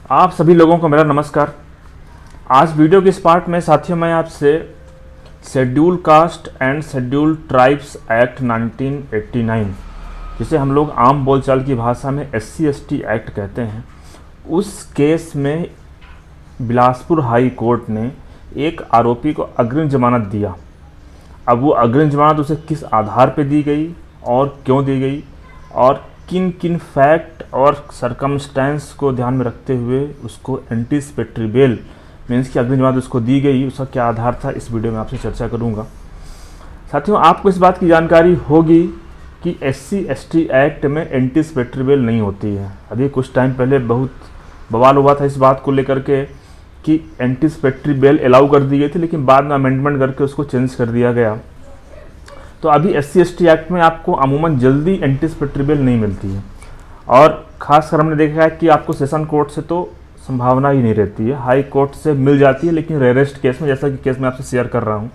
आप सभी लोगों को मेरा नमस्कार। आज वीडियो के इस पार्ट में साथियों मैं आपसे schedule caste and schedule tribes act 1989, जिसे हम लोग आम बोलचाल की भाषा में SC/ST एक्ट कहते हैं, उस केस में बिलासपुर हाई कोर्ट ने एक आरोपी को अग्रिम जमानत दिया। अब वो अग्रिम जमानत उसे किस आधार पर दी गई और क्यों दी गई और किन किन फैक्ट और सरकमस्टेंस को ध्यान में रखते हुए उसको एंटीसिपेटरी बेल मीन्स की अग्रिम जमानत उसको दी गई, उसका क्या आधार था, इस वीडियो में आपसे चर्चा करूंगा। साथियों, आपको इस बात की जानकारी होगी कि SC/ST एक्ट में एंटीसिपेटरी बेल नहीं होती है। अभी कुछ टाइम पहले बहुत बवाल हुआ था इस बात को लेकर के कि एंटीसिपेटरी बेल अलाउ कर दी गई थी, लेकिन बाद में अमेंडमेंट करके उसको चेंज कर दिया गया। तो अभी SC/ST एक्ट में आपको अमूमन जल्दी एंटीसिपेटरी बेल नहीं मिलती है, और ख़ासकर हमने देखा है कि आपको सेशन कोर्ट से तो संभावना ही नहीं रहती है, हाई कोर्ट से मिल जाती है, लेकिन रेयरेस्ट केस में, जैसा कि केस मैं आपसे शेयर कर रहा हूँ।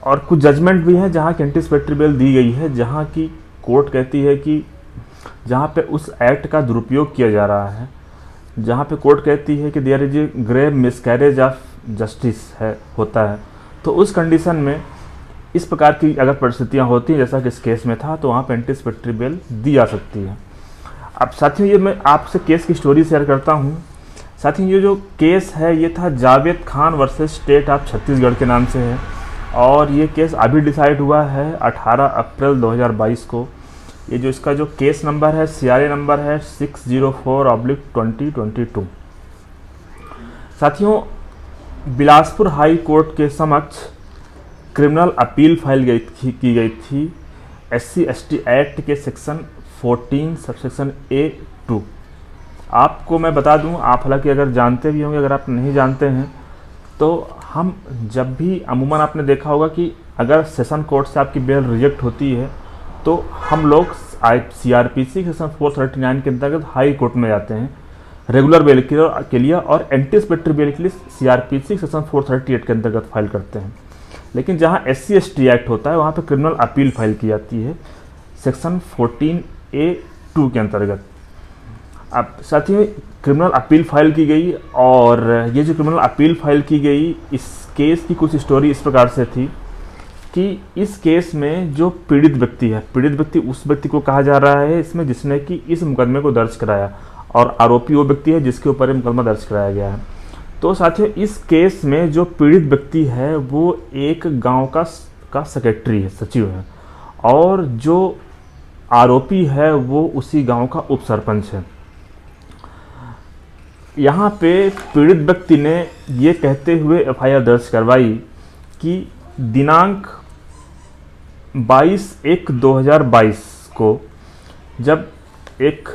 और कुछ जजमेंट भी हैं जहाँ की एंटीसिपेटरी बेल दी गई है, जहाँ की कोर्ट कहती है कि जहाँ पे उस एक्ट का दुरुपयोग किया जा रहा है, जहाँ पे कोर्ट कहती है कि there is a grave miscarriage of justice होता है, तो उस कंडीशन में इस प्रकार की अगर परिस्थितियाँ होती हैं जैसा कि इस केस में था, तो वहाँ पर एंटीसिपेटरी बेल दी जा सकती है। अब साथियों, ये मैं आपसे केस की स्टोरी शेयर करता हूँ। साथियों, ये जो केस है ये था Javed Khan versus state of Chhattisgarh के नाम से है, और ये केस अभी डिसाइड हुआ है 18 अप्रैल 2022 को। ये जो इसका जो केस नंबर है, CRA नंबर है 604/2022। साथियों, बिलासपुर हाई कोर्ट के समक्ष क्रिमिनल अपील फाइल की गई थी SC/ST एक्ट के सेक्शन 14 सबसेक्शन A2। आपको मैं बता दूं, आप हालांकि अगर जानते भी होंगे, अगर आप नहीं जानते हैं तो हम जब भी अमूमन आपने देखा होगा कि अगर सेशन कोर्ट से आपकी बेल रिजेक्ट होती है तो हम लोग CRPC सेक्शन 439 के अंतर्गत हाई कोर्ट में जाते हैं रेगुलर बेल के लिए, और एंटीसिपेटरी बेल के लिए CRPC सेक्शन 438 के अंतर्गत फाइल करते हैं। लेकिन जहाँ SC/ST एक्ट होता है वहाँ पे क्रिमिनल अपील फाइल की जाती है सेक्शन 14A2 के अंतर्गत। अब साथियों, क्रिमिनल अपील फाइल की गई, और ये जो क्रिमिनल अपील फाइल की गई, इस केस की कुछ स्टोरी इस प्रकार से थी कि इस केस में जो पीड़ित व्यक्ति है, पीड़ित व्यक्ति उस व्यक्ति को कहा जा रहा है इसमें जिसने कि इस मुकदमे को दर्ज कराया, और आरोपी वो व्यक्ति है जिसके ऊपर ये मुकदमा दर्ज कराया गया है। तो साथियों, इस केस में जो पीड़ित व्यक्ति है वो एक गांव का सेक्रेटरी है, सचिव है, और जो आरोपी है वो उसी गांव का उप सरपंच है। यहाँ पे पीड़ित व्यक्ति ने ये कहते हुए FIR दर्ज करवाई कि दिनांक 22/1/2022 को जब एक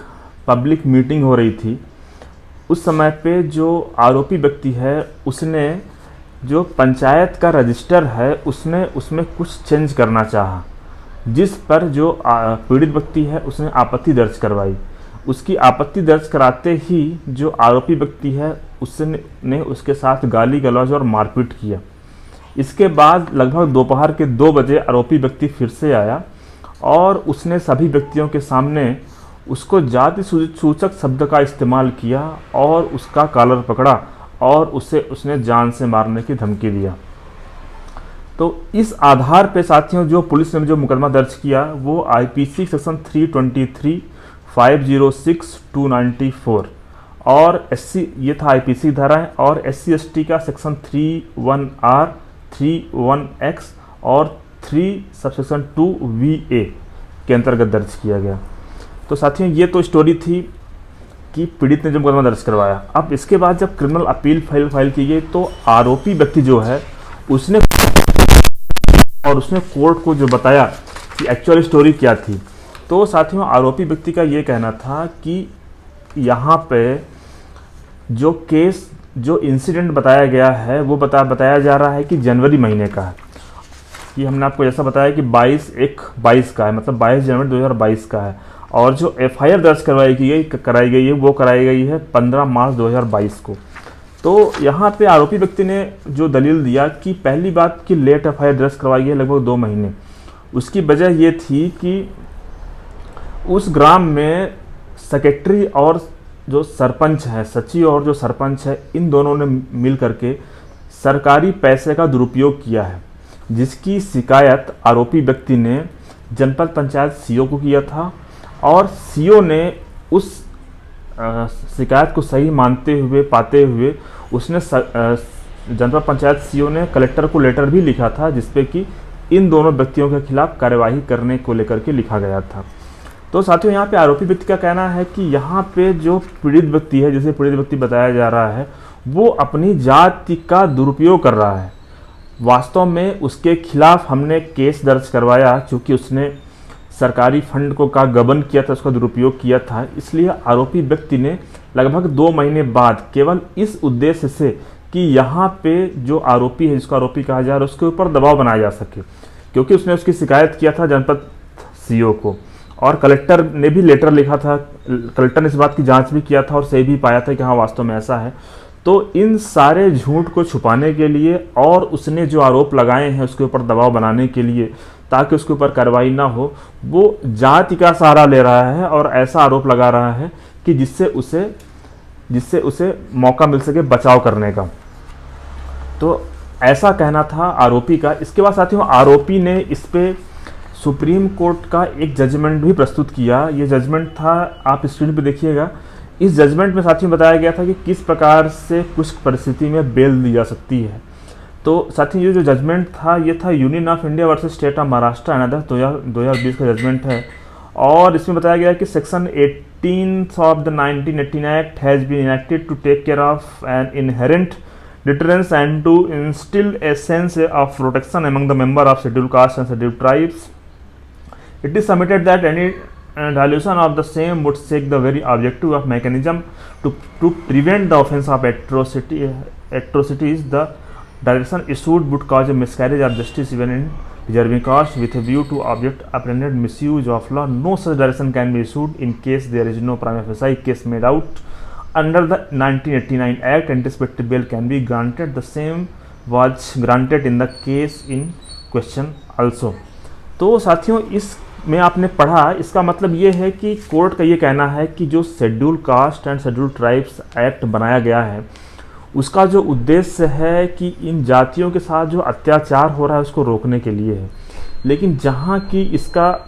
पब्लिक मीटिंग हो रही थी, उस समय पे जो आरोपी व्यक्ति है उसने जो पंचायत का रजिस्टर है उसने उसमें कुछ चेंज करना चाहा, जिस पर जो पीड़ित व्यक्ति है उसने आपत्ति दर्ज करवाई। उसकी आपत्ति दर्ज कराते ही जो आरोपी व्यक्ति है उसने उसके साथ गाली गलौज और मारपीट किया। इसके बाद लगभग दोपहर के 2 बजे आरोपी व्यक्ति फिर से आया और उसने सभी व्यक्तियों के सामने उसको जाति सूचक शब्द का इस्तेमाल किया और उसका कॉलर पकड़ा और उसने जान से मारने की धमकी दिया। तो इस आधार पे साथियों, जो पुलिस ने जो मुकदमा दर्ज किया वो IPC सेक्शन 323, 506, 294 और SC, ये था IPC धारा है, और SC/ST का सेक्शन 31R, 31X और 3 सबसेक्शन 2VA के अंतर्गत दर्ज किया गया। तो साथियों, ये तो स्टोरी थी कि पीड़ित ने जो मुकदमा दर्ज करवाया। अब इसके बाद जब क्रिमिनल अपील फाइल की गई तो आरोपी व्यक्ति जो है उसने कोर्ट को जो बताया कि एक्चुअल स्टोरी क्या थी। तो साथियों, आरोपी व्यक्ति का ये कहना था कि यहाँ पे जो इंसिडेंट बताया गया है वो बताया जा रहा है कि जनवरी महीने का है। कि हमने आपको जैसा बताया कि 22/1/22 का है, मतलब 22 जनवरी 2022 का है, और जो FIR दर्ज कराई गई है वो कराई गई है 15 मार्च 2022 को। तो यहाँ पे आरोपी व्यक्ति ने जो दलील दिया कि पहली बात कि लेट FIR दर्ज करवाई है लगभग 2 महीने। उसकी वजह ये थी कि उस ग्राम में सेक्रेटरी और जो सरपंच है, सचिव और जो सरपंच है, इन दोनों ने मिल करके सरकारी पैसे का दुरुपयोग किया है, जिसकी शिकायत आरोपी व्यक्ति ने जनपद पंचायत सीओ को किया था और सीओ ने उस शिकायत को सही मानते हुए पाते हुए उसने जनपद पंचायत सीओ ने कलेक्टर को लेटर भी लिखा था, जिसपे कि इन दोनों व्यक्तियों के खिलाफ कार्यवाही करने को लेकर के लिखा गया था। तो साथियों, यहाँ पे आरोपी व्यक्ति का कहना है कि यहाँ पे जो पीड़ित व्यक्ति है, जिसे पीड़ित व्यक्ति बताया जा रहा है, वो अपनी जाति का दुरुपयोग कर रहा है। वास्तव में उसके खिलाफ हमने केस दर्ज करवाया, चूँकि उसने सरकारी फंड को का गबन किया था, उसका दुरुपयोग किया था। इसलिए आरोपी व्यक्ति ने लगभग 2 महीने बाद केवल इस उद्देश्य से कि यहाँ पे जो आरोपी है, जिसको आरोपी कहा जा रहा है, उसके ऊपर दबाव बनाया जा सके, क्योंकि उसने उसकी शिकायत किया था जनपद सीओ को और कलेक्टर ने भी लेटर लिखा था। कलेक्टर ने इस बात की जांच भी किया था और सही भी पाया था कि हाँ वास्तव में ऐसा है। तो इन सारे झूठ को छुपाने के लिए और उसने जो आरोप लगाए हैं उसके ऊपर दबाव बनाने के लिए, ताकि उसके ऊपर कार्रवाई ना हो, वो जाति का सहारा ले रहा है और ऐसा आरोप लगा रहा है कि जिससे उसे मौका मिल सके बचाव करने का। तो ऐसा कहना था आरोपी का। इसके बाद साथियों, आरोपी ने इस पे सुप्रीम कोर्ट का एक जजमेंट भी प्रस्तुत किया। ये जजमेंट था, आप स्क्रीन पे देखिएगा। इस जजमेंट में साथियों बताया गया था कि किस प्रकार से कुछ परिस्थिति में बेल दी जा सकती है। तो साथियों, ये जो जजमेंट था, ये था union of India versus state of Maharashtra and other 2020 का जजमेंट है। और इसमें बताया गया कि section 18 of the 1918 act has been enacted to take care of an inherent deterrence and to instill a sense of protection among the member of scheduled castes and scheduled tribes. It is submitted that any dilution of the same would shake the very objective of mechanism to prevent the offence of atrocities. The direction issued would cause a miscarriage of justice even in deserving caste. With a view to object apprehended misuse of law, no such direction can be issued in case there is no prima facie case made out. Under the 1989 Act, anticipatory bail can be granted. The same was granted in the case in question also. तो साथियों, इसमें आपने पढ़ा, इसका मतलब ये है कि कोर्ट का ये कहना है कि जो schedule caste and schedule tribes act बनाया गया है, उसका जो उद्देश्य है कि इन जातियों के साथ जो अत्याचार हो रहा है उसको रोकने के लिए है। लेकिन जहाँ की इसका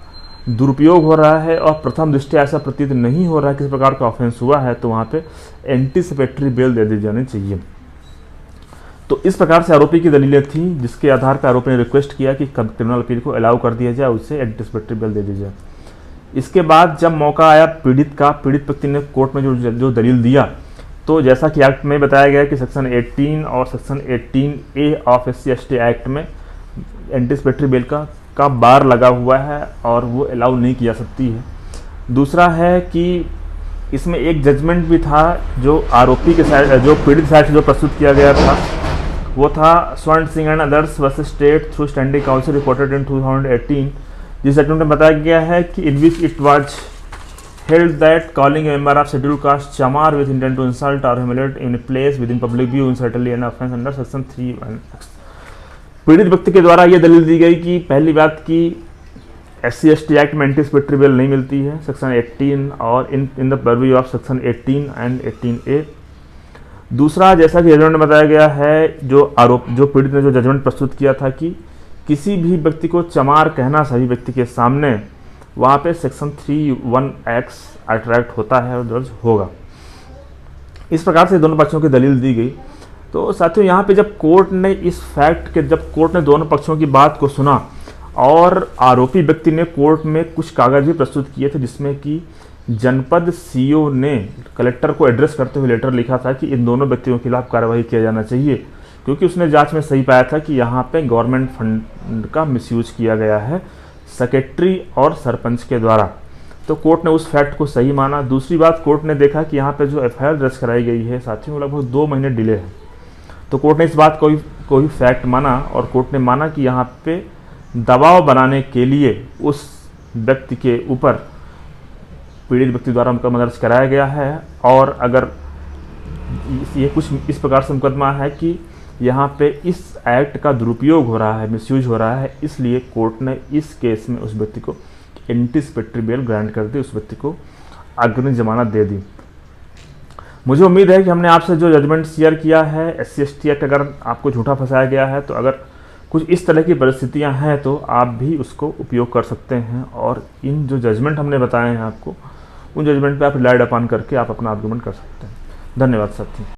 दुरुपयोग हो रहा है और प्रथम दृष्टया ऐसा प्रतीत नहीं हो रहा है किसी प्रकार का ऑफेंस हुआ है, तो वहाँ पे एंटीसिपेटरी बेल दे दी जानी चाहिए। तो इस प्रकार से आरोपी की दलीलें थी, जिसके आधार पर आरोपी ने रिक्वेस्ट किया कि क्रिमिनल अपील को अलाउ कर दिया जाए, उससे एंटीसिपेटरी बेल दे दी जाए। इसके बाद जब मौका आया पीड़ित व्यक्ति ने कोर्ट में जो दलील दिया, तो जैसा कि एक्ट में बताया गया कि सेक्शन 18 और section 18A of SC/ST act में एंटीसिपेटरी बेल का बार लगा हुआ है और वो अलाउ नहीं की जा सकती है। दूसरा है कि इसमें एक जजमेंट भी था जो आरोपी के साइड, जो पीड़ित साइड से जो प्रस्तुत किया गया था, वो था Swaran Singh and others versus state through standing council reported in 2018, जिस जजमेंट में बताया गया है कि in which it was held that calling a member of scheduled caste chamar with intent to insult or humiliate in a place within public view is certainly an offence under section 3(1)। पीड़ित व्यक्ति के द्वारा यह दलील दी गई कि पहली बात कि SC/ST एक्ट में एंटीसिपेटरी बेल नहीं मिलती है, सेक्शन 18 और in the purview of section 18 and 18A। दूसरा, जैसा कि जजमेंट में बताया गया है, जो पीड़ित ने जो जजमेंट प्रस्तुत किया था कि किसी भी व्यक्ति को चमार कहना सभी व्यक्ति के सामने, वहाँ पे सेक्शन 3(1)X अट्रैक्ट होता है और दर्ज होगा। इस प्रकार से दोनों पक्षों की दलील दी गई। तो साथियों, यहाँ पे जब कोर्ट ने दोनों पक्षों की बात को सुना और आरोपी व्यक्ति ने कोर्ट में कुछ कागज भी प्रस्तुत किए थे, जिसमें कि जनपद सीओ ने कलेक्टर को एड्रेस करते हुए लेटर लिखा था कि इन दोनों व्यक्तियों के खिलाफ कार्रवाई किया जाना चाहिए, क्योंकि उसने जांच में सही पाया था कि यहाँ पे गवर्नमेंट फंड का मिसयूज किया गया है सेक्रेटरी और सरपंच के द्वारा। तो कोर्ट ने उस फैक्ट को सही माना। दूसरी बात, कोर्ट ने देखा कि यहाँ पे जो FIR दर्ज कराई गई है साथियों, लगभग 2 महीने डिले है। तो कोर्ट ने इस बात को ही फैक्ट माना और कोर्ट ने माना कि यहाँ पे दबाव बनाने के लिए उस व्यक्ति के ऊपर पीड़ित व्यक्ति द्वारा मुकदमा दर्ज कराया गया है। और अगर ये कुछ इस प्रकार से मुकदमा है कि यहाँ पे इस एक्ट का दुरुपयोग हो रहा है, मिसयूज हो रहा है, इसलिए कोर्ट ने इस केस में उस व्यक्ति को एंटीसिपेटरी बेल ग्रांट कर दी, उस व्यक्ति को अग्रिम जमानत दे दी। मुझे उम्मीद है कि हमने आपसे जो जजमेंट शेयर किया है SC/ST एक्ट अगर आपको झूठा फंसाया गया है तो अगर कुछ इस तरह की परिस्थितियां हैं तो आप भी उसको उपयोग कर सकते हैं और इन जो जजमेंट हमने बताए हैं आपको उन जजमेंट पे आप रिलाइड अपॉन करके आप अपना आर्गूमेंट कर सकते हैं। धन्यवाद साथी।